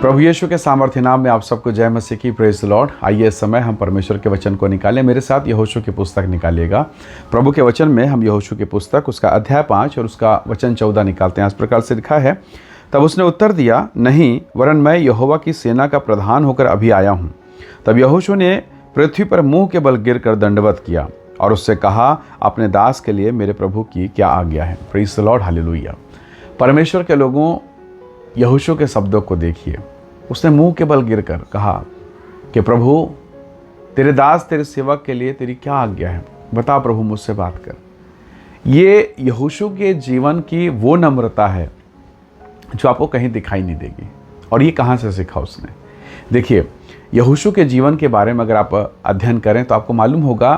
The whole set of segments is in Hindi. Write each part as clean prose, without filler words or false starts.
प्रभु यीशु के सामर्थ्य नाम में आप सबको जय मसीह की। Praise the Lord. आइए इस समय हम परमेश्वर के वचन को निकालें। मेरे साथ यहोशू की पुस्तक निकालिएगा। प्रभु के वचन में हम यहोशू की पुस्तक उसका अध्याय 5 और उसका वचन 14 निकालते हैं। इस प्रकार से लिखा है, तब उसने उत्तर दिया, नहीं, वरन मैं यहोवा की सेना का प्रधान होकर अभी आया हूँ। तब यहोशू ने पृथ्वी पर मुँह के बल गिर कर दंडवत किया और उससे कहा, अपने दास के लिए मेरे प्रभु की क्या आज्ञा है। Praise the Lord, hallelujah. परमेश्वर के लोगों, यहोशू के शब्दों को देखिए। उसने मुंह के बल गिरकर कहा कि प्रभु, तेरे दास तेरे सेवक के लिए तेरी क्या आज्ञा है, बता प्रभु, मुझसे बात कर। ये यहोशू के जीवन की वो नम्रता है जो आपको कहीं दिखाई नहीं देगी। और ये कहाँ से सीखा उसने? देखिए, यहोशू के जीवन के बारे में अगर आप अध्ययन करें तो आपको मालूम होगा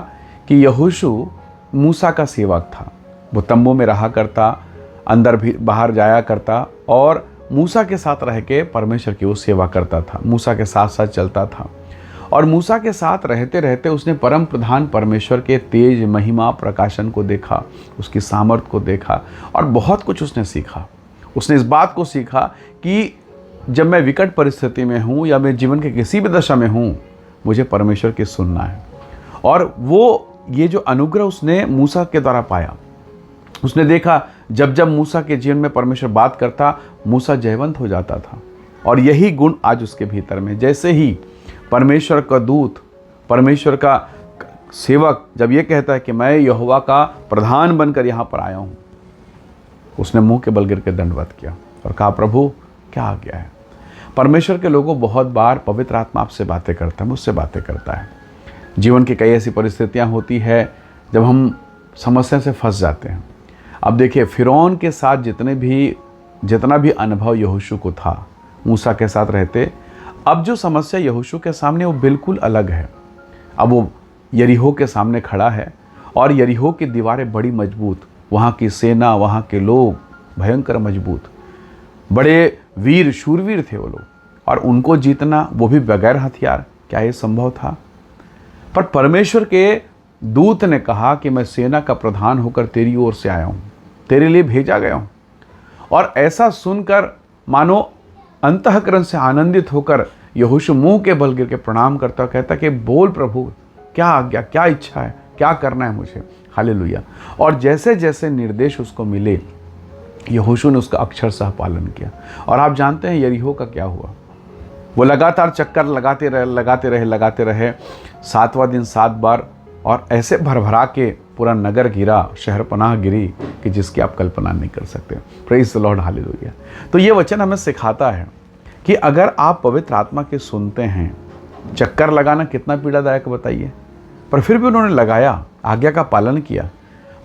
कि यहोशू मूसा का सेवक था। वो तंबू में रहा करता, अंदर भी बाहर जाया करता और मूसा के साथ रह के परमेश्वर की वो सेवा करता था। मूसा के साथ साथ चलता था और मूसा के साथ रहते रहते उसने परम प्रधान परमेश्वर के तेज महिमा प्रकाशन को देखा, उसकी सामर्थ को देखा और बहुत कुछ उसने सीखा। उसने इस बात को सीखा कि जब मैं विकट परिस्थिति में हूँ या मैं जीवन के किसी भी दशा में हूँ, मुझे परमेश्वर की सुनना है। और वो ये जो अनुग्रह उसने मूसा के द्वारा पाया, उसने देखा जब जब मूसा के जीवन में परमेश्वर बात करता, मूसा जयवंत हो जाता था। और यही गुण आज उसके भीतर में, जैसे ही परमेश्वर का दूत, परमेश्वर का सेवक जब ये कहता है कि मैं यहोवा का प्रधान बनकर यहाँ पर आया हूँ, उसने मुंह के बल गिर के दंडवत किया और कहा, प्रभु क्या आ गया है। परमेश्वर के लोगों, बहुत बार पवित्र आत्मा आपसे बातें करता है, मुझसे बातें करता है। जीवन की कई ऐसी परिस्थितियाँ होती है जब हम समस्या से फंस जाते हैं। अब देखिए, फिरौन के साथ जितना भी अनुभव यहोशू को था, मूसा के साथ रहते, अब जो समस्या यहोशू के सामने वो बिल्कुल अलग है। अब वो यरीहो के सामने खड़ा है और यरीहो की दीवारें बड़ी मजबूत, वहाँ की सेना, वहाँ के लोग भयंकर मजबूत, बड़े वीर शूरवीर थे वो लोग, और उनको जीतना वो भी बगैर हथियार, क्या ये संभव था? पर परमेश्वर के दूत ने कहा कि मैं सेना का प्रधान होकर तेरी ओर से आया हूँ, तेरे लिए भेजा गया हूँ। और ऐसा सुनकर मानो अंतःकरण से आनंदित होकर यहोशू मुंह के बल गिर के प्रणाम करता, कहता कि बोल प्रभु, क्या आज्ञा, क्या इच्छा है, क्या करना है मुझे। हालेलुया। और जैसे जैसे निर्देश उसको मिले, यहोशू ने उसका अक्षरशः पालन किया। और आप जानते हैं यरीहो का क्या हुआ? वो लगातार चक्कर लगाते रहे 7वां दिन 7 बार, और ऐसे भरभरा के पूरा नगर गिरा, शहर पनाह गिरी कि जिसकी आप कल्पना नहीं कर सकते। Praise the Lord, hallelujah. तो ये वचन हमें सिखाता है कि अगर आप पवित्र आत्मा के सुनते हैं, चक्कर लगाना कितना पीड़ादायक बताइए, पर फिर भी उन्होंने लगाया, आज्ञा का पालन किया।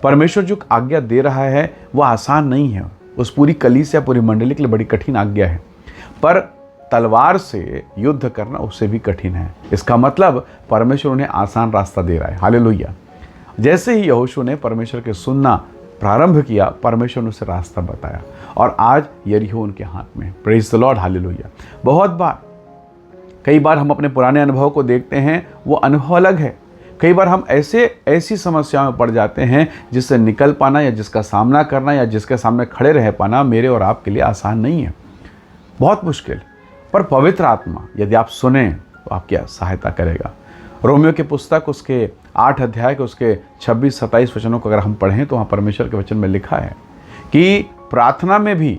परमेश्वर जो आज्ञा दे रहा है वो आसान नहीं है। उस पूरी कलीसिया, पूरी मंडली के लिए बड़ी कठिन आज्ञा है, पर तलवार से युद्ध करना उससे भी कठिन है। इसका मतलब परमेश्वर उन्हें आसान रास्ता दे रहा है। हालेलुया। जैसे ही यहोशू ने परमेश्वर के सुनना प्रारंभ किया, परमेश्वर ने उसे रास्ता बताया और आज यरीहो उनके हाथ में। Praise the Lord, hallelujah. कई बार हम अपने पुराने अनुभव को देखते हैं, वो अनुभव अलग है। कई बार हम ऐसी समस्याओं में पड़ जाते हैं जिससे निकल पाना या जिसका सामना करना या जिसके सामने खड़े रह पाना मेरे और आपके लिए आसान नहीं है, बहुत मुश्किल। पर पवित्र आत्मा यदि आप सुने तो आपकी सहायता करेगा। रोमियो की पुस्तक उसके 8 अध्याय के उसके 26-27 वचनों को अगर हम पढ़ें तो वहाँ परमेश्वर के वचन में लिखा है कि प्रार्थना में भी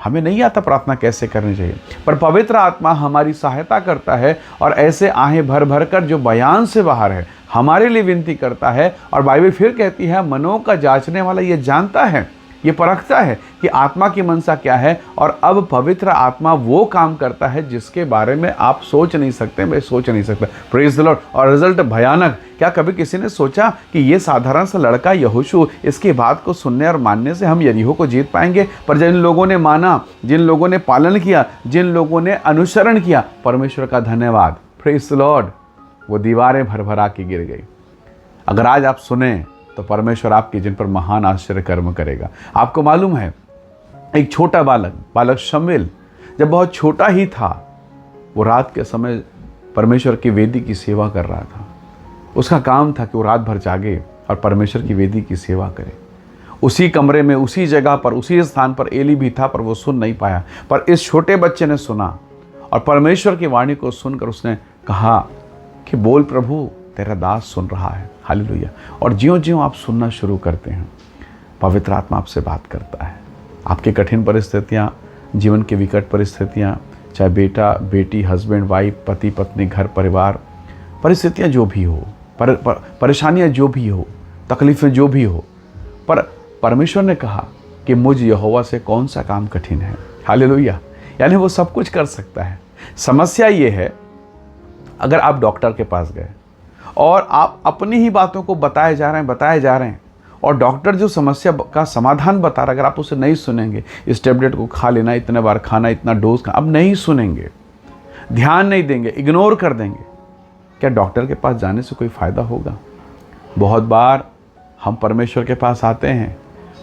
हमें नहीं आता प्रार्थना कैसे करनी चाहिए, पर पवित्र आत्मा हमारी सहायता करता है और ऐसे आहें भर भर कर जो बयान से बाहर है हमारे लिए विनती करता है। और बाइबल फिर कहती है, मनों का जांचने वाला ये जानता है, ये परखता है कि आत्मा की मनसा क्या है। और अब पवित्र आत्मा वो काम करता है जिसके बारे में आप सोच नहीं सकते, मैं सोच नहीं सकता। Praise the Lord. और रिजल्ट भयानक। क्या कभी किसी ने सोचा कि ये साधारण सा लड़का यहोशू, इसकी बात को सुनने और मानने से हम यरीहो को जीत पाएंगे? पर जिन लोगों ने माना, जिन लोगों ने पालन किया, जिन लोगों ने अनुसरण किया, परमेश्वर का धन्यवाद, प्रेज द लॉर्ड, वो दीवारें भरभरा के गिर गई। अगर आज आप सुने तो परमेश्वर आपके जिन पर महान आश्चर्य कर्म करेगा। आपको मालूम है, एक छोटा बालक शमूएल जब बहुत छोटा ही था, वो रात के समय परमेश्वर की वेदी की सेवा कर रहा था। उसका काम था कि वो रात भर जागे और परमेश्वर की वेदी की सेवा करे। उसी कमरे में, उसी जगह पर, उसी स्थान पर एली भी था, पर वो सुन नहीं पाया। पर इस छोटे बच्चे ने सुना और परमेश्वर की वाणी को सुनकर उसने कहा कि बोल प्रभु, तेरा दास सुन रहा है। हालेलुया। और ज्यों-ज्यों आप सुनना शुरू करते हैं, पवित्र आत्मा आपसे बात करता है। आपकी कठिन परिस्थितियाँ, जीवन की विकट परिस्थितियाँ, चाहे बेटा बेटी, हस्बैंड वाइफ, पति पत्नी, घर परिवार, परिस्थितियाँ जो भी हो, परेशानियाँ जो भी हो, तकलीफ़ें जो भी हो, पर परमेश्वर ने कहा कि मुझ यहोवा से कौन सा काम कठिन है। हालेलुया। यानी वो सब कुछ कर सकता है। समस्या ये है, अगर आप डॉक्टर के पास गए और आप अपनी ही बातों को बताए जा रहे हैं और डॉक्टर जो समस्या का समाधान बता रहा है, अगर आप उसे नहीं सुनेंगे, इस टेबलेट को खा लेना, इतने बार खाना, इतना डोज खाना, अब नहीं सुनेंगे, ध्यान नहीं देंगे, इग्नोर कर देंगे, क्या डॉक्टर के पास जाने से कोई फ़ायदा होगा? बहुत बार हम परमेश्वर के पास आते हैं,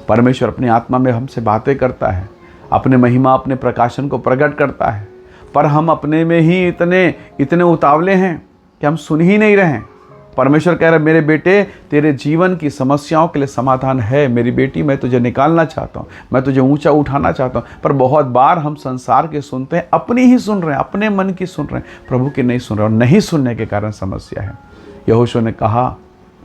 परमेश्वर अपनी आत्मा में हमसे बातें करता है, अपने महिमा, अपने प्रकाशन को प्रकट करता है, पर हम अपने में ही इतने उतावले हैं कि हम सुन ही नहीं रहे हैं। परमेश्वर कह रहा है, मेरे बेटे, तेरे जीवन की समस्याओं के लिए समाधान है। मेरी बेटी, मैं तुझे निकालना चाहता हूँ, मैं तुझे ऊंचा उठाना चाहता हूँ। पर बहुत बार हम संसार के सुनते हैं, अपनी ही सुन रहे हैं, अपने मन की सुन रहे हैं, प्रभु की नहीं सुन रहे, और नहीं सुनने के कारण समस्या है। यहोशू ने कहा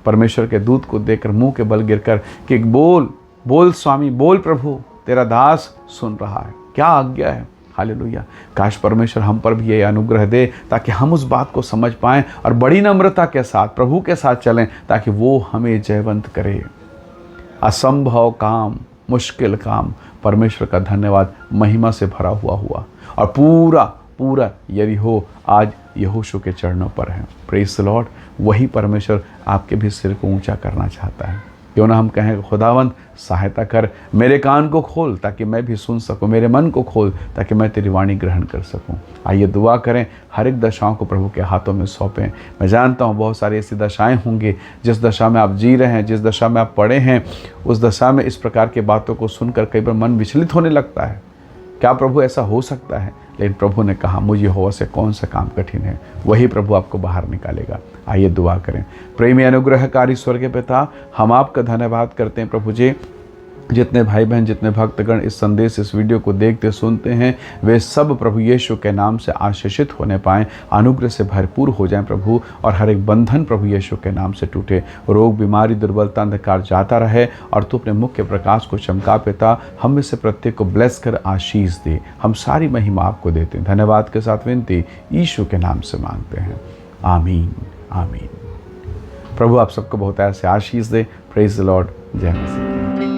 परमेश्वर के दूत को देखकर, मुंह के बल गिरकर, कि बोल स्वामी, बोल प्रभु, तेरा दास सुन रहा है। क्या आज्ञा है। हालेलुया। काश परमेश्वर हम पर भी ये अनुग्रह दे ताकि हम उस बात को समझ पाएं और बड़ी नम्रता के साथ प्रभु के साथ चलें, ताकि वो हमें जयवंत करे। असंभव काम, मुश्किल काम, परमेश्वर का धन्यवाद, महिमा से भरा हुआ और पूरा यरीहो आज यहोशू के चरणों पर है। Praise the Lord. वही परमेश्वर आपके भी सिर को ऊंचा करना चाहता है। क्यों ना हम कहें, खुदावंद सहायता कर, मेरे कान को खोल ताकि मैं भी सुन सकूं, मेरे मन को खोल ताकि मैं तेरी वाणी ग्रहण कर सकूं। आइए दुआ करें, हर एक दशाओं को प्रभु के हाथों में सौंपें। मैं जानता हूं बहुत सारी ऐसी दशाएं होंगी, जिस दशा में आप जी रहे हैं, जिस दशा में आप पड़े हैं, उस दशा में इस प्रकार की बातों को सुनकर कई बार मन विचलित होने लगता है। क्या प्रभु ऐसा हो सकता है? लेकिन प्रभु ने कहा, मुझे यहोवा से कौन सा काम कठिन है, वही प्रभु आपको बाहर निकालेगा। आइए दुआ करें। प्रेमी अनुग्रहकारी स्वर्गीय पिता, हम आपका धन्यवाद करते हैं प्रभु जी। जितने भाई बहन, जितने भक्तगण इस संदेश, इस वीडियो को देखते सुनते हैं, वे सब प्रभु यीशु के नाम से आशीषित होने पाएं, अनुग्रह से भरपूर हो जाएं प्रभु, और हर एक बंधन प्रभु यीशु के नाम से टूटे, रोग, बीमारी, दुर्बलता, अंधकार जाता रहे, और तू अपने मुख के प्रकाश को चमका पिता, हम में से प्रत्येक को ब्लेस कर आशीष दे। हम सारी महिमा आपको देते हैं। धन्यवाद के साथ विनती यीशु के नाम से मांगते हैं, आमीन आमीन। प्रभु आप सबको बहुत ऐसे आशीष दे। Praise the lord. जय मसीह।